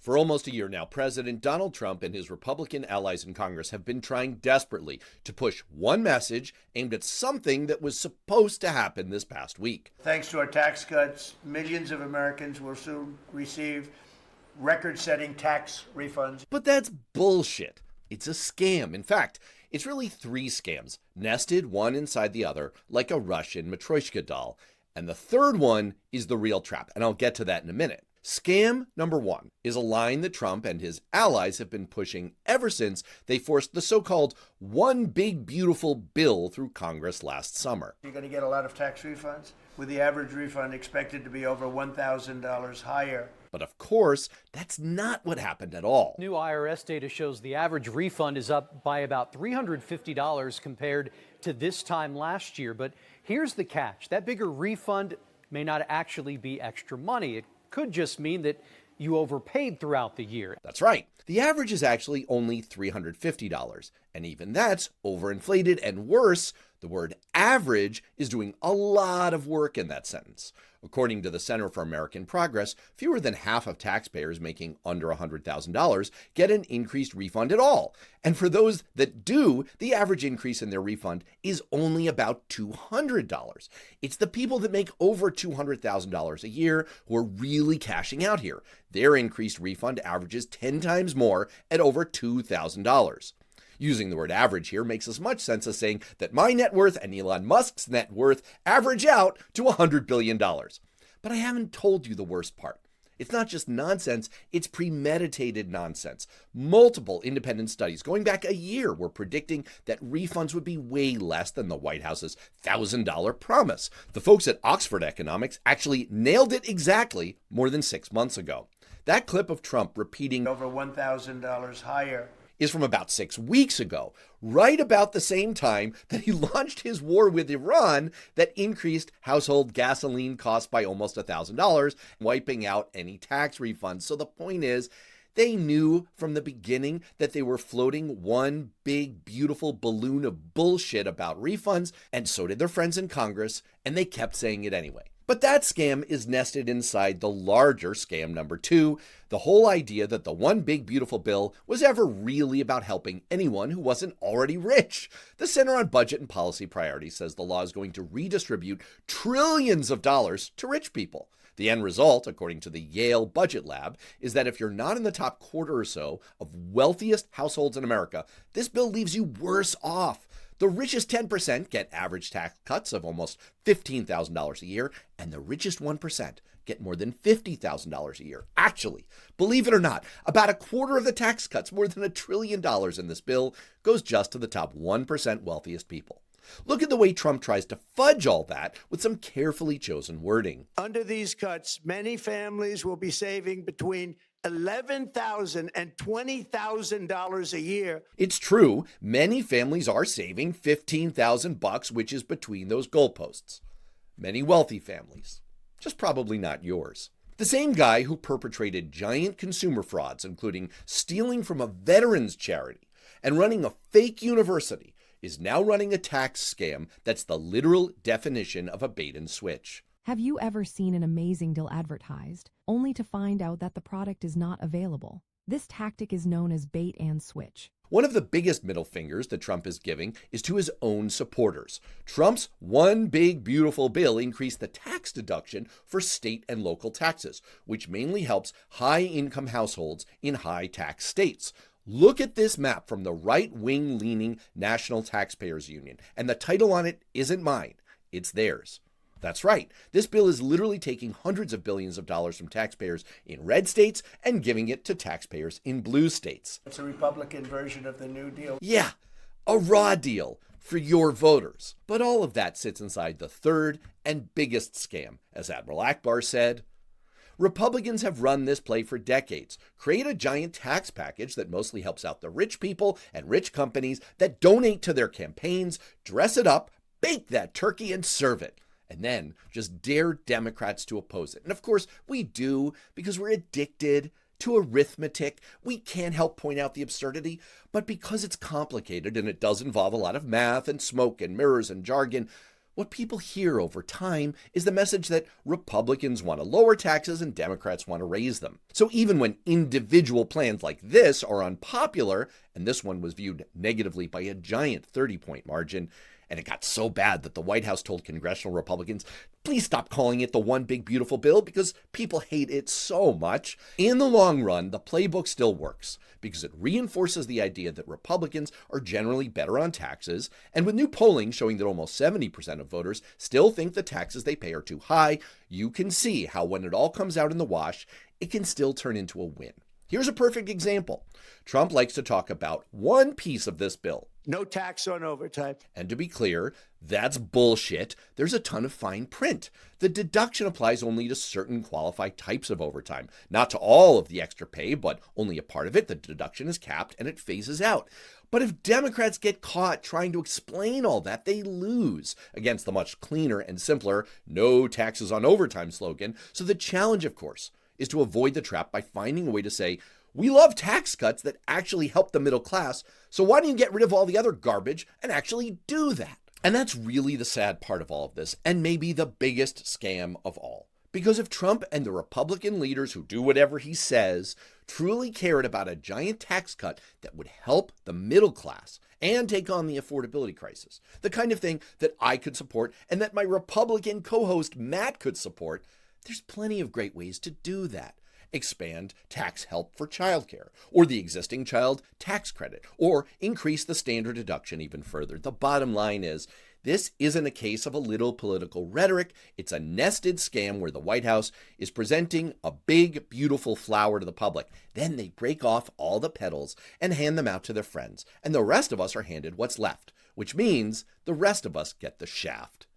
For almost a year now, President Donald Trump and his Republican allies in Congress have been trying desperately to push one message aimed at something that was supposed to happen this past week. Thanks to our tax cuts, millions of Americans will soon receive record-setting tax refunds. But that's bullshit. It's a scam. In fact, it's really three scams, nested one inside the other, like a Russian Matryoshka doll. And the third one is the real trap, and I'll get to that in a minute. Scam number one is a line that Trump and his allies have been pushing ever since they forced the so-called one big beautiful bill through Congress last summer. You're going to get a lot of tax refunds, with the average refund expected to be over $1,000 higher. But of course, that's not what happened at all. New IRS data shows the average refund is up by about $350 compared to this time last year. But here's the catch. That bigger refund may not actually be extra money. It could just mean that you overpaid throughout the year. That's right. The average is actually only $350, and even that's overinflated, and worse, the word average is doing a lot of work in that sentence. According to the Center for American Progress, fewer than half of taxpayers making under $100,000 get an increased refund at all. And for those that do, the average increase in their refund is only about $200. It's the people that make over $200,000 a year who are really cashing out here. Their increased refund averages 10 times more at over $2,000. Using the word average here makes as much sense as saying that my net worth and Elon Musk's net worth average out to $100 billion. But I haven't told you the worst part. It's not just nonsense, it's premeditated nonsense. Multiple independent studies going back a year were predicting that refunds would be way less than the White House's $1,000 promise. The folks at Oxford Economics actually nailed it exactly more than 6 months ago. That clip of Trump repeating over $1,000 higher is from about 6 weeks ago, right about the same time that he launched his war with Iran that increased household gasoline costs by almost $1,000, wiping out any tax refunds. So the point is, they knew from the beginning that they were floating one big, beautiful balloon of bullshit about refunds, and so did their friends in Congress, and they kept saying it anyway. But that scam is nested inside the larger scam number two, the whole idea that the one big beautiful bill was ever really about helping anyone who wasn't already rich. The Center on Budget and Policy Priorities says the law is going to redistribute trillions of dollars to rich people. The end result, according to the Yale Budget Lab, is that if you're not in the top quarter or so of wealthiest households in America, this bill leaves you worse off. The richest 10% get average tax cuts of almost $15,000 a year, and the richest 1% get more than $50,000 a year. Actually, believe it or not, about a quarter of the tax cuts, more than $1 trillion in this bill, goes just to the top 1% wealthiest people. Look at the way Trump tries to fudge all that with some carefully chosen wording. Under these cuts, many families will be saving between $11,000 and $20,000 a year. It's true, many families are saving $15,000, which is between those goalposts. Many wealthy families, just probably not yours. The same guy who perpetrated giant consumer frauds, including stealing from a veterans charity and running a fake university, is now running a tax scam that's the literal definition of a bait and switch. Have you ever seen an amazing deal advertised, only to find out that the product is not available? This tactic is known as bait and switch. One of the biggest middle fingers that Trump is giving is to his own supporters. Trump's one big beautiful bill increased the tax deduction for state and local taxes, which mainly helps high-income households in high-tax states. Look at this map from the right-wing leaning National Taxpayers Union, and the title on it isn't mine, it's theirs. That's right. This bill is literally taking hundreds of billions of dollars from taxpayers in red states and giving it to taxpayers in blue states. It's a Republican version of the New Deal. Yeah, a raw deal for your voters. But all of that sits inside the third and biggest scam, as Admiral Akbar said. Republicans have run this play for decades. Create a giant tax package that mostly helps out the rich people and rich companies that donate to their campaigns, dress it up, bake that turkey, and serve it. And then just dare Democrats to oppose it. And of course, we do, because we're addicted to arithmetic. We can't help point out the absurdity, but because it's complicated and it does involve a lot of math and smoke and mirrors and jargon, What people hear over time is the message that Republicans want to lower taxes and Democrats want to raise them. So even when individual plans like this are unpopular, and this one was viewed negatively by a giant 30-point margin, and it got so bad that the White House told congressional Republicans, please stop calling it the one big beautiful bill because people hate it so much. In the long run, the playbook still works because it reinforces the idea that Republicans are generally better on taxes. And with new polling showing that almost 70% of voters still think the taxes they pay are too high, you can see how when it all comes out in the wash, it can still turn into a win. Here's a perfect example. Trump likes to talk about one piece of this bill. No tax on overtime. And to be clear, that's bullshit. There's a ton of fine print. The deduction applies only to certain qualified types of overtime, not to all of the extra pay, but only a part of it. The deduction is capped and it phases out. But if Democrats get caught trying to explain all that, they lose against the much cleaner and simpler no taxes on overtime slogan. So the challenge, of course, is to avoid the trap by finding a way to say, we love tax cuts that actually help the middle class, so why don't you get rid of all the other garbage and actually do that? And that's really the sad part of all of this, and maybe the biggest scam of all. Because if Trump and the Republican leaders who do whatever he says truly cared about a giant tax cut that would help the middle class and take on the affordability crisis, the kind of thing that I could support and that my Republican co-host Matt could support, there's plenty of great ways to do that. Expand tax help for childcare, or the existing child tax credit, or increase the standard deduction even further. The bottom line is, this isn't a case of a little political rhetoric. It's a nested scam where the White House is presenting a big, beautiful flower to the public. Then they break off all the petals and hand them out to their friends. And the rest of us are handed what's left, which means the rest of us get the shaft.